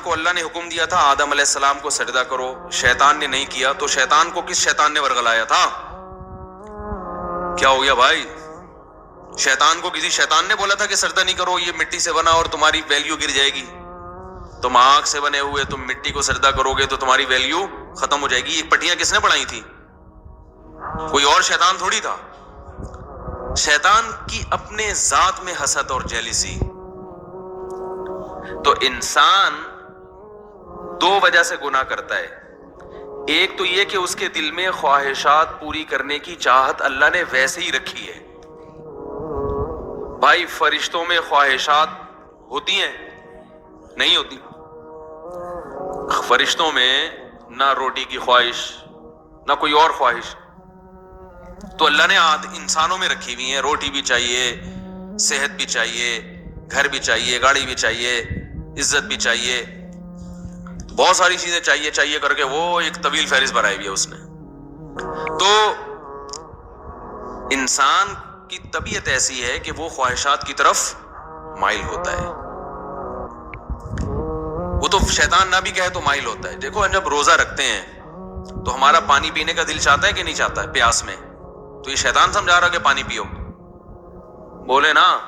کو اللہ نے حکم دیا تھا آدم علیہ السلام کو سجدہ کرو، شیطان نے نہیں کیا، تو شیطان کو کس شیطان نے ورگلایا تھا؟ کیا ہو گیا بھائی؟ شیطان کو کسی شیطان نے بولا تھا کہ سجدہ نہیں کرو، یہ مٹی سے بنا اور تمہاری ویلیو گر جائے گی، تم آگ سے بنے ہوئے، تم مٹی کو سجدہ کرو گے تو تمہاری ویلیو ختم ہو جائے گی؟ یہ پٹیاں کس نے پڑھائی تھی؟ کوئی اور شیطان تھوڑی تھا۔ شیطان کی اپنے ذات میں حسد اور جیلسی۔ تو انسان دو وجہ سے گناہ کرتا ہے، ایک تو یہ کہ اس کے دل میں خواہشات پوری کرنے کی چاہت اللہ نے ویسے ہی رکھی ہے۔ بھائی فرشتوں میں خواہشات ہوتی ہیں؟ نہیں ہوتی۔ فرشتوں میں نہ روٹی کی خواہش، نہ کوئی اور خواہش، تو اللہ نے انسانوں میں رکھی ہوئی ہیں۔ روٹی بھی چاہیے، صحت بھی چاہیے، گھر بھی چاہیے، گاڑی بھی چاہیے، عزت بھی چاہیے، بہت ساری چیزیں چاہیے کر کے وہ ایک طویل فہرست بنائی ہوئی ہے اس نے۔ تو انسان کی طبیعت ایسی ہے کہ وہ خواہشات کی طرف مائل ہوتا ہے، وہ تو شیطان نہ بھی کہے تو مائل ہوتا ہے۔ دیکھو جب روزہ رکھتے ہیں تو ہمارا پانی پینے کا دل چاہتا ہے کہ نہیں چاہتا ہے؟ پیاس میں تو یہ شیطان سمجھا رہا کہ پانی پیو؟ بولے نا،